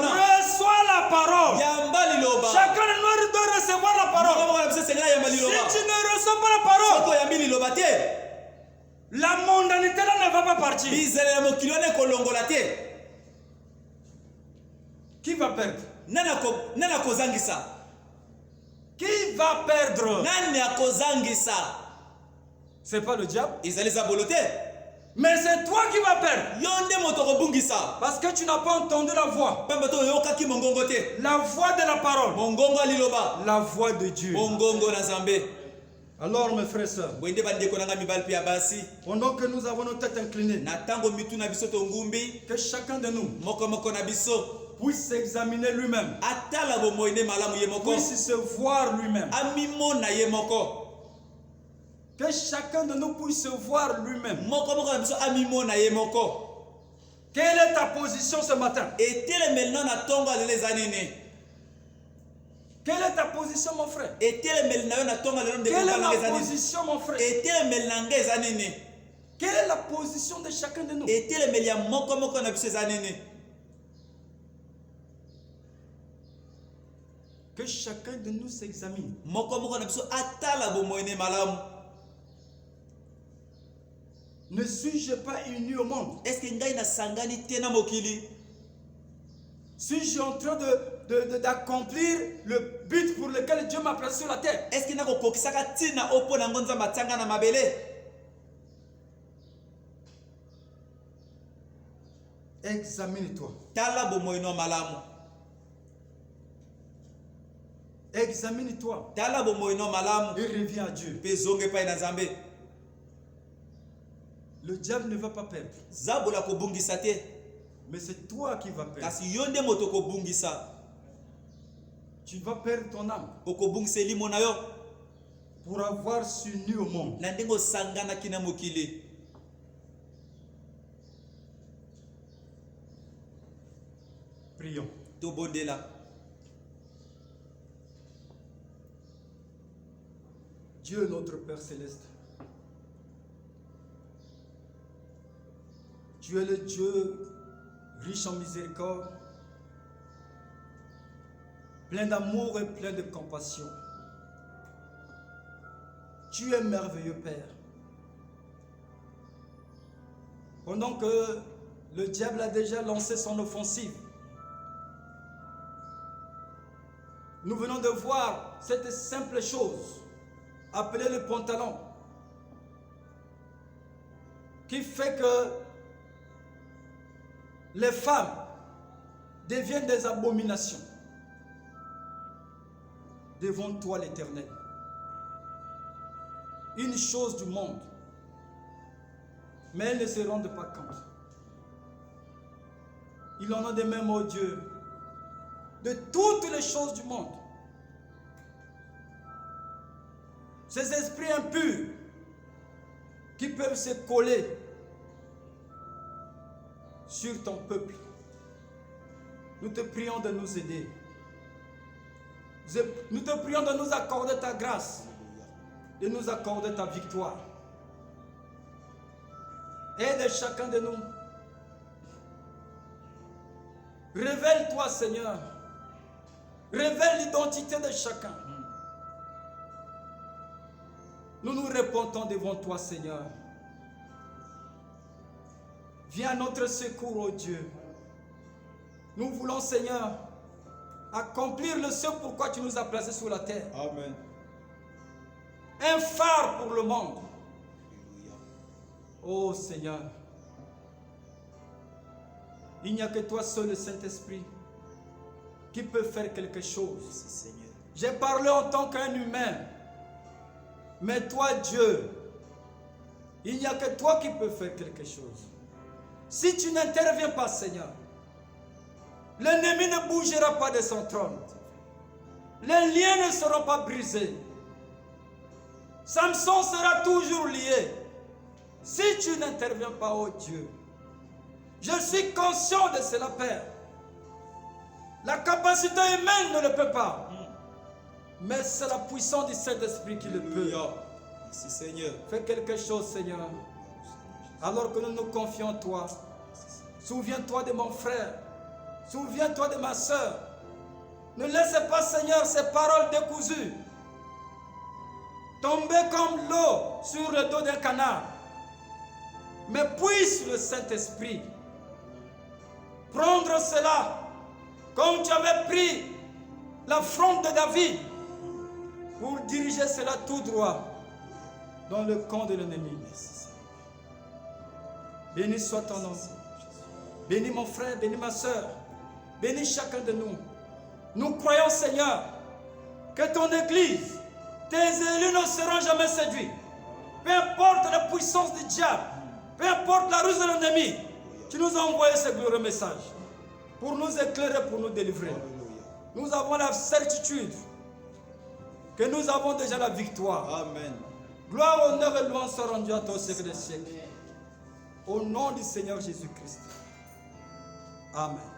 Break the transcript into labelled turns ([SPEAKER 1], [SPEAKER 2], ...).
[SPEAKER 1] Reçois la parole. Chacun de nous doit recevoir la parole. Si tu ne reçois pas la parole, la mondanité là ne va pas partir. Qui va perdre? Qui va perdre? C'est pas le diable. Mais c'est toi qui vas perdre. Parce que tu n'as pas entendu la voix. La voix de la parole. La voix de Dieu. Alors mes frères et sœurs, pendant que nous avons nos têtes inclinées, que chacun de nous puisse s'examiner lui-même, puisse se voir lui-même, que chacun de nous puisse se voir lui-même. Quelle est ta position ce matin? Quelle est ta position, mon frère? Quelle est ma position, mon frère? Quelle est la position de chacun de nous? Que chacun de nous s'examine. Ne suis-je pas uni au monde? Suis-je en train d'accomplir le but pour lequel Dieu m'a placé sur la terre? Examine-toi. Examine-toi. Et reviens à Dieu. Le diable ne va pas perdre. Mais c'est toi qui vas perdre. Tu vas perdre ton âme pour avoir s'uni au monde. Prions. Dieu notre Père Céleste, tu es le Dieu riche en miséricorde, plein d'amour et plein de compassion. Tu es merveilleux, Père. Pendant que le diable a déjà lancé son offensive, nous venons de voir cette simple chose, appelée le pantalon, qui fait que les femmes deviennent des abominations devant toi, l'Éternel. Une chose du monde, mais elles ne se rendent pas compte. Il en a de même, oh Dieu, de toutes les choses du monde. Ces esprits impurs qui peuvent se coller sur ton peuple. Nous te prions de nous aider. Nous te prions de nous accorder ta grâce, de nous accorder ta victoire. Aide chacun de nous. Révèle-toi, Seigneur. Révèle l'identité de chacun. Nous nous répondons devant toi, Seigneur. Viens à notre secours, ô Dieu. Nous voulons, Seigneur, accomplir le ce pourquoi tu nous as placés sur la terre.
[SPEAKER 2] Amen.
[SPEAKER 1] Un phare pour le monde. Oh Seigneur, il n'y a que toi seul, le Saint-Esprit, qui peut faire quelque chose. J'ai parlé en tant qu'un humain, mais toi, Dieu, il n'y a que toi qui peux faire quelque chose. Si tu n'interviens pas, Seigneur, l'ennemi ne bougera pas de son trône. Les liens ne seront pas brisés. Samson sera toujours lié. Si tu n'interviens pas, oh Dieu, je suis conscient de cela, Père. La capacité humaine ne le peut pas. Mais c'est la puissance du Saint-Esprit qui le peut.
[SPEAKER 2] Merci, Seigneur.
[SPEAKER 1] Fais quelque chose, Seigneur. Alors que nous nous confions en toi. Souviens-toi de mon frère. Souviens-toi de ma soeur. Ne laisse pas, Seigneur, ces paroles décousues tomber comme l'eau sur le dos d'un canard. Mais puisse le Saint-Esprit prendre cela comme tu avais pris la fronde de David pour diriger cela tout droit dans le camp de l'ennemi. Béni soit ton nom. Bénis mon frère, bénis ma soeur. Bénis chacun de nous. Nous croyons, Seigneur, que ton Église, tes élus ne seront jamais séduits. Peu importe la puissance du diable, peu importe la ruse de l'ennemi, tu nous as envoyé ce glorieux message pour nous éclairer, pour nous délivrer. Nous avons la certitude que nous avons déjà la victoire.
[SPEAKER 2] Amen.
[SPEAKER 1] Gloire, honneur et louange sont rendus à toi au siècle des siècles. Au nom du Seigneur Jésus-Christ. Amen.